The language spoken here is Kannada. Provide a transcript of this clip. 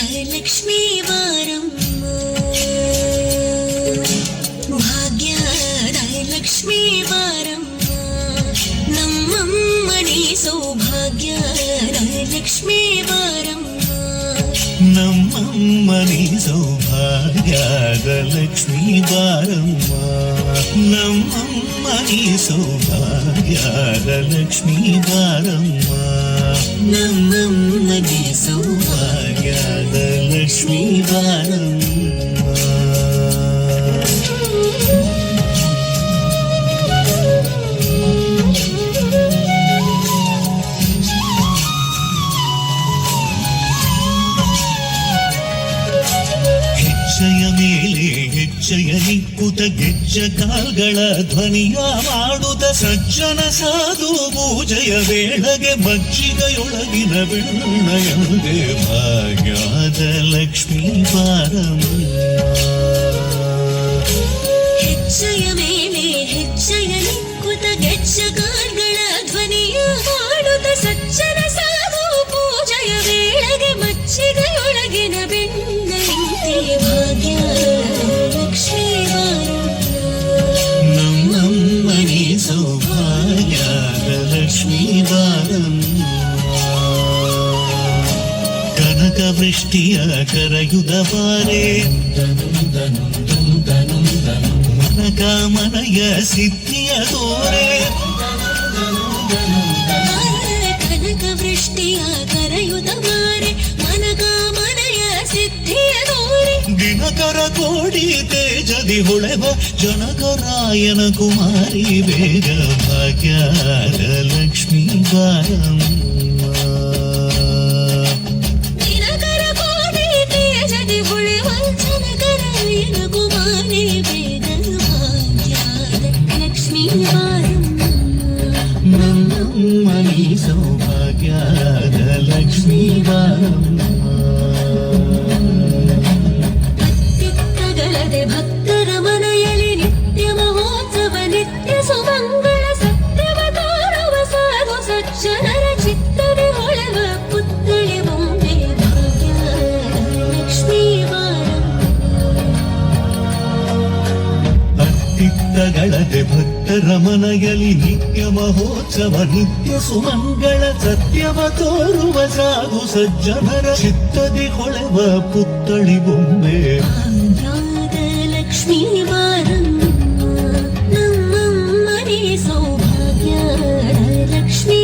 ಲಕ್ಷ್ಮೀ ಬಾರಮ್ಮ ಭಾಗ್ಯದ ಲಕ್ಷ್ಮೀ ಬಾರಮ್ಮ ನಮ್ಮಮ್ಮನಿ ಸೌಭಾಗ್ಯದ ಲಕ್ಷ್ಮೀ ಬಾರಮ್ಮ ನಮ್ಮಮ್ಮನಿ ಸೌಭಾಗ್ಯದ ಲಕ್ಷ್ಮೀ ಬಾರಮ್ಮ ನಮ್ಮಮ್ಮನಿ ಸೌಭಾಗ್ಯದ ಲಕ್ಷ್ಮೀ ಬಾರಮ್ಮ ನಮ್ಮಮ್ಮನಿ ಸೌಭಾಗ್ಯದ ಲಕ್ಷ್ಮೀ ಬಾರಮ್ಮ ಹೆಜ್ಜೆಯ ಮೇಲೆ ಹೆಜ್ಜೆಯ ನಿಕ್ಕುತ ಗೆಜ್ಜ ಕಾಲ್ಗಳ ಧ್ವನಿಯ ಮಾಡುತ್ತ ಸಜ್ಜನ ಸಾಧು ಪೂಜೆಯ ವೇಳೆಗೆ ಮಜ್ಜಿಗೆಯೊಳಗಿನ ಬೆಣ್ಣೆಯೊಳಗೆ ಭಾಗ್ಯದ ಲಕ್ಷ್ಮೀ ಬಾರಮ್ಮ ಹೆಜ್ಜೆಯ ಮೇಲೆ ಹೆಜ್ಜೆಯ ನಿಕ್ಕುತ ಗೆಜ್ಜ ಕಾಲ್ಗಳ ಧ್ವನಿಯ ಮಾಡುತ್ತ ಸಜ್ಜನ ಸಾಧು ಪೂಜೆಯ ವೇಳೆಗೆ ಮಜ್ಜಿಗೆಯೊಳಗಿನ ಬೆಣ್ಣೆಯಂತೆ ಭಾಗ್ಯದ ಲಕ್ಷ್ಮೀ ಬಾರಮ್ಮ ನಮ್ಮಮ್ಮನಿ ಸೌಭಾಗ್ಯದ ಲಕ್ಷ್ಮೀ ಬಾರಮ್ಮ ಕನಕ ವೃಷ್ಟಿಯ ಕರಯುದ ಬಾರೆ ಮನಕಾಮನೆಯ ಸಿದ್ಧಿಯ ತೋರೆ ಕನಕ ವೃಷ್ಟಿಯ ಕರೆಯುತ್ತ ಬಾರೆ ಮನಕಾಮನೆಯ ಸಿದ್ಧಿಯ ತೋರೆ ದಿನಕರ ಕೋಡಿ ತೇಜದಿ ಹೊಳೆವ ಜನಕರಾಯನ ಕುಮಾರಿ ಬೇಗ ಭಾಗ್ಯದ ಲಕ್ಷ್ಮೀ ಬಾರಮ್ಮ ದಿನಕರ ಕೋಡಿ ತೇಜದಿ ಹೊಳೆವ ಜನಕರಾಯನ ಕುಮಾರಿ ಬೇಗ ಭಾಗ್ಯದ ಲಕ್ಷ್ಮೀ ಬಾರಮ್ಮ ನಮ್ಮಮ್ಮನಿ ಸೌಭಾಗ್ಯದ ಲಕ್ಷ್ಮೀ ಬಾರಮ್ಮ ಅತ್ತಿತ್ತಗಲದೆ ಭಕ್ತರ ಮನೆಯಲ್ಲಿ ನಿತ್ಯ ಮಹೋತ್ಸವ ನಿತ್ಯ ಸುಮಂಗಳ ಸತ್ಯವ ತೋರುವ ಸಾಧು ಸಜ್ಜನರ ಚಿತ್ತದಿ ಹೊಳೆವ ಪುತ್ಥಳಿ ಬೊಂಬೆ ಭಾಗ್ಯದ ಲಕ್ಷ್ಮೀ ಬಾರಮ್ಮ ಅತ್ತಿತ್ತಗಳದೆ ಭಕ್ತರ ಮನೆಯಲ್ಲಿ ನಿತ್ಯ ಮಹೋತ್ಸವ ನಿತ್ಯ ಸುಮಂಗಳ ಸತ್ಯವ ತೋರುವ ಸಾಧು ಸಜ್ಜನರ ಚಿತ್ತದಿ ಹೊಳೆವ ಪುತ್ಥಳಿ ಬೊಂಬೆ ಭಾಗ್ಯದ ಲಕ್ಷ್ಮೀ ಬಾರಮ್ಮ ನಮ್ಮಮ್ಮನಿ ಸೌಭಾಗ್ಯದ ಲಕ್ಷ್ಮೀ